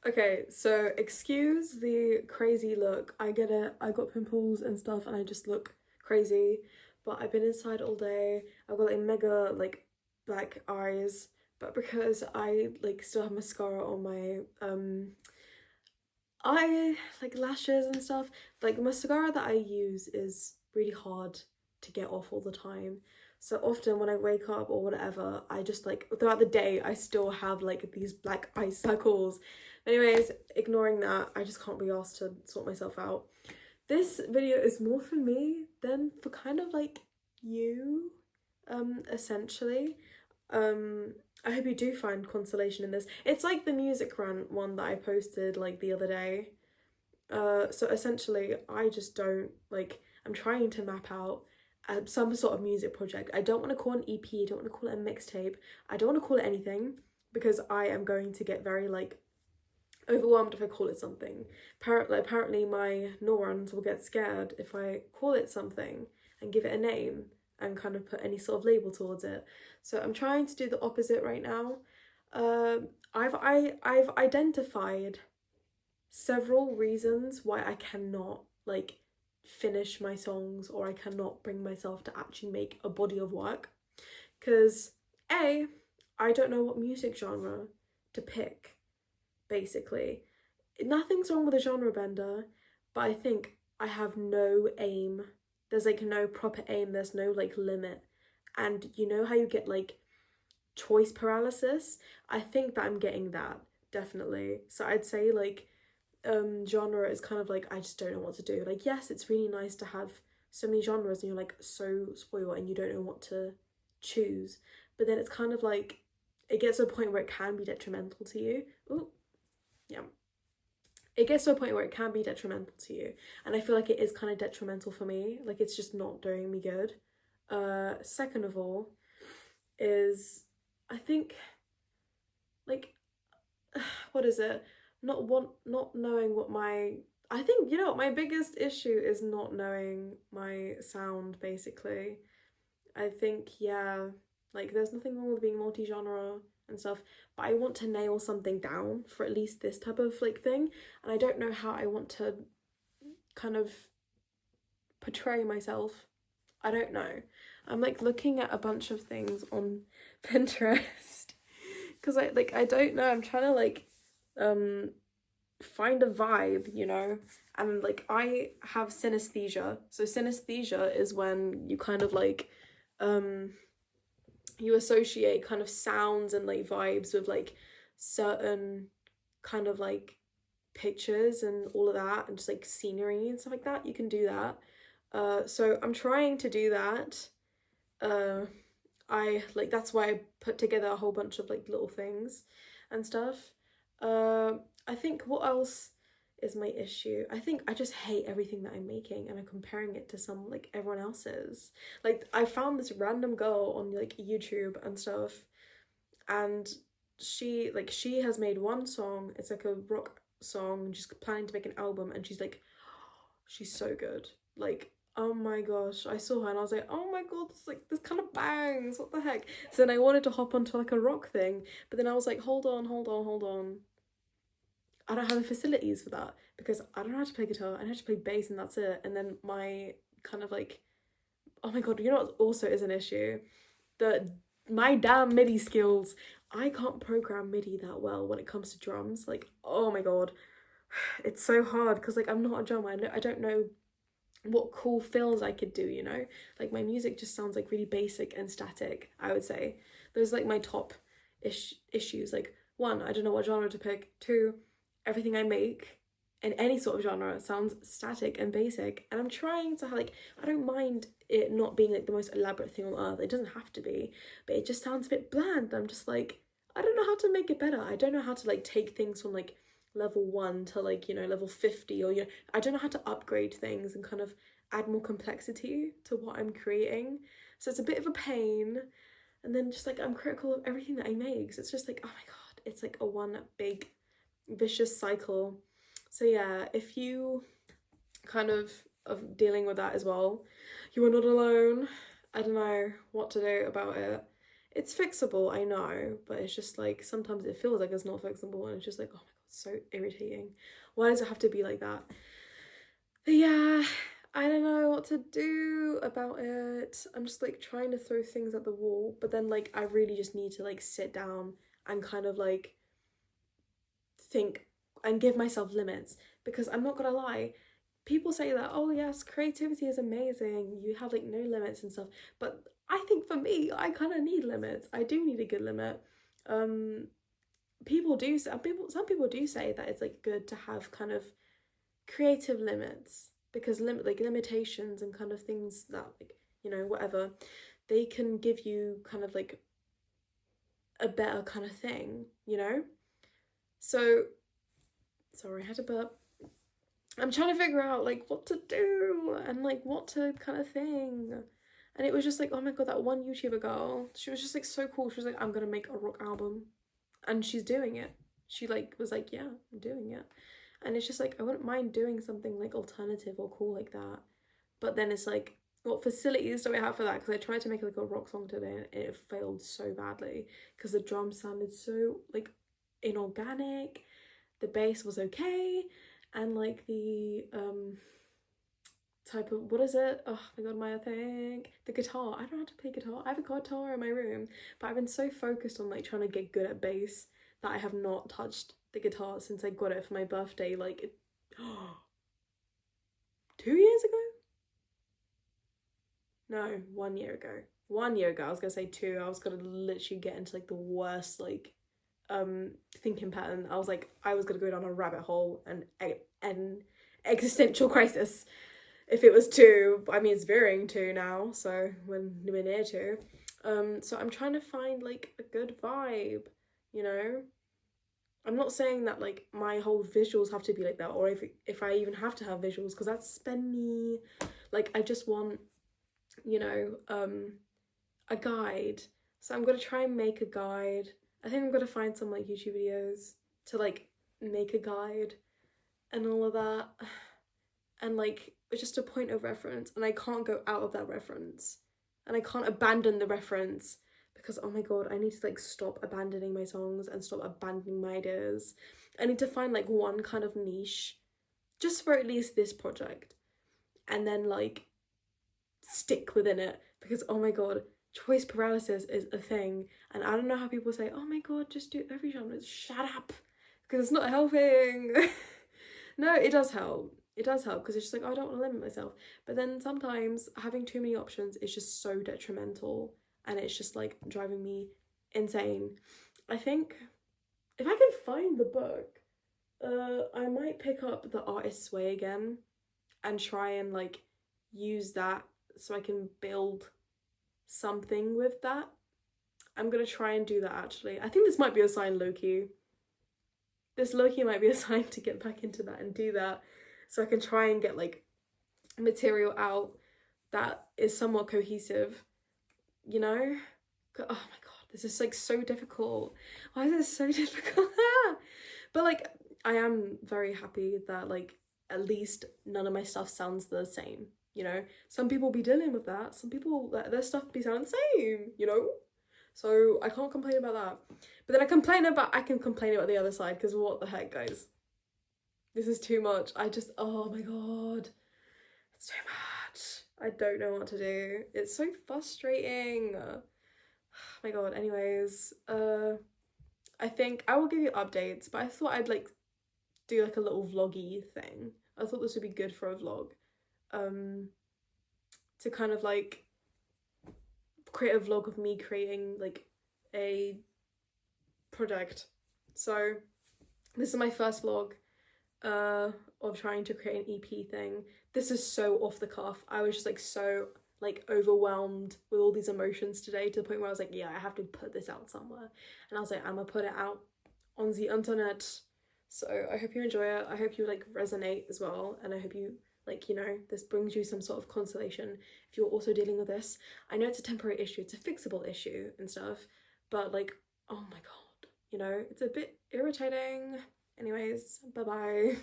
Okay, so excuse the crazy look. I get it. I got pimples and stuff and I just look crazy. But I've been inside all day. I've got like mega like black eyes. But because I like still have mascara on my eye like lashes and stuff, like the mascara that I use is really hard to get off all the time. So often when I wake up or whatever, I just like throughout the day I still have like these black eye circles. Anyways, ignoring that, I just can't be asked to sort myself out. This video is more for me than for kind of like you, essentially. Um, I hope you do find consolation in this. It's like the music rant one that I posted like the other day. So essentially, I just don't like. I'm trying to map out some sort of music project. I don't want to call it an EP. I don't want to call it a mixtape. I don't want to call it anything because I am going to get very like overwhelmed if I call it something. Apparently my neurons will get scared if I call it something and give it a name and kind of put any sort of label towards it. So I'm trying to do the opposite right now. I've identified several reasons why I cannot like finish my songs or I cannot bring myself to actually make a body of work. Because A, I don't know what music genre to pick, basically. Nothing's wrong with a genre bender, but I think I have no aim. There's like no proper aim, there's no like limit. And you know how you get like choice paralysis? I think that I'm getting that, definitely. So I'd say like genre is kind of like I just don't know what to do. Like yes, it's really nice to have so many genres and you're like so spoiled and you don't know what to choose. But then it's kind of like it gets to a point where it can be detrimental to you. Oh, yeah. It gets to a point where it can be detrimental to you. And I feel like it is kind of detrimental for me. Like it's just not doing me good. Second of all, is I think like what is it? Not knowing what my I think you know what my biggest issue is not knowing my sound basically. I think yeah, like there's nothing wrong with being multi-genre and stuff, but I want to nail something down for at least this type of like thing, and I don't know how I want to kind of portray myself. I don't know. I'm like looking at a bunch of things on Pinterest because I don't know. I'm trying to like um find a vibe, you know? And like I have synesthesia. So synesthesia is when you kind of like um you associate kind of sounds and like vibes with like certain kind of like pictures and all of that and just like scenery and stuff like that. You can do that. So I'm trying to do that. Uh I like that's why I put together a whole bunch of like little things and stuff. Uh, I think what else is my issue? I think I just hate everything that I'm making and I'm comparing it to some like everyone else's. Like I found this random girl on like YouTube and stuff and she has made one song. It's like a rock song and she's planning to make an album and she's like she's so good. Like, oh my gosh, I saw her and I was like, oh my god, this kind of bangs. What the heck? So then I wanted to hop onto like a rock thing, but then I was like, hold on. I don't have the facilities for that because I don't know how to play guitar. I know how to play bass and that's it. And then my kind of like, oh my god, you know what also is an issue? The my damn MIDI skills. I can't program MIDI that well when it comes to drums. Like, oh my god, it's so hard because like I'm not a drummer. I don't know what cool fills I could do, you know? Like my music just sounds like really basic and static, I would say. Those are like my top issues. Like one, I don't know what genre to pick. Two, everything I make in any sort of genre sounds static and basic. And I'm trying to like I don't mind it not being like the most elaborate thing on earth. It doesn't have to be, but it just sounds a bit bland. I'm just like I don't know how to make it better. I don't know how to like take things from like level 1 to like you know level 50 or you know I don't know how to upgrade things and kind of add more complexity to what I'm creating, so it's a bit of a pain. And then just like I'm critical of everything that I make, so it's just like oh my god, it's like a one big vicious cycle. So yeah, if you kind of dealing with that as well, you are not alone. I don't know what to do about it. It's fixable, I know, but it's just like sometimes it feels like it's not fixable and it's just like oh my god, so irritating. Why does it have to be like that? But yeah, I don't know what to do about it. I'm just like trying to throw things at the wall, but then like I really just need to like sit down and kind of like think and give myself limits, because I'm not gonna lie, people say that, oh yes, creativity is amazing, you have like no limits and stuff, but I think for me, I kind of need limits. I do need a good limit. um some people do say that it's like good to have kind of creative limits, because limitations and kind of things that, like, you know, whatever, they can give you kind of like a better kind of thing, you know. So sorry, I had to burp. I'm trying to figure out like what to do and like what to kind of thing. And it was just like, oh my god, that one YouTuber girl, she was just like so cool. She was like, I'm gonna make a rock album. And she's doing it. She like was like, yeah, I'm doing it. And it's just like, I wouldn't mind doing something like alternative or cool like that. But then it's like, what facilities do I have for that? Because I tried to make like a rock song today and it failed so badly because the drums sounded so like inorganic, the bass was okay, and like the type of, what is it, oh my god, my thing, the guitar, I don't know how to play guitar. I have a guitar in my room, but I've been so focused on like trying to get good at bass that I have not touched the guitar since I got it for my birthday, like 2 years ago. No, 1 year ago. 1 year ago. I was gonna say two. I was gonna literally get into like the worst like thinking pattern. I was like, I was gonna go down a rabbit hole and an existential crisis if it was two. I mean, it's veering two now, so when we're near two. So I'm trying to find like a good vibe, you know. I'm not saying that like my whole visuals have to be like that, or if I even have to have visuals, because that's spenny. Like I just want, you know, a guide. So I'm gonna try and make a guide. I think I'm gonna find some like YouTube videos to like make a guide and all of that, and like it's just a point of reference, and I can't go out of that reference, and I can't abandon the reference, because oh my god, I need to like stop abandoning my songs and stop abandoning my ideas. I need to find like one kind of niche just for at least this project, and then like stick within it, because oh my god, choice paralysis is a thing, and I don't know how people say, oh my god, just do every genre. Shut up, because it's not helping. No, it does help. It does help, because it's just like, oh, I don't want to limit myself. But then sometimes having too many options is just so detrimental, and it's just like driving me insane. I think if I can find the book, I might pick up The Artist's Way again and try and like use that so I can build something with that. I'm gonna try and do that actually. I think this might be a sign, low-key. This low-key might be a sign to get back into that and do that, so I can try and get like material out that is somewhat cohesive, you know? Oh my god, this is like so difficult. Why is this so difficult? But like, I am very happy that like at least none of my stuff sounds the same, you know? Some people be dealing with that. Some people, their stuff be sounding the same, you know? So I can't complain about that. But then I can complain about the other side, because what the heck, guys? This is too much. Oh my god. It's too much. I don't know what to do. It's so frustrating. Oh my god. Anyways, I think I will give you updates, but I thought I'd like do like a little vloggy thing. I thought this would be good for a vlog. To kind of like create a vlog of me creating like a project. So this is my first vlog of trying to create an EP thing. This is so off the cuff. I was just like so like overwhelmed with all these emotions today, to the point where I was like, yeah, I have to put this out somewhere. And I was like, I'm gonna put it out on the internet. So I hope you enjoy it. I hope you like resonate as well, and I hope you like, you know, this brings you some sort of consolation if you're also dealing with this. I know it's a temporary issue, it's a fixable issue and stuff, but like, oh my god, you know, it's a bit irritating. Anyways, bye bye.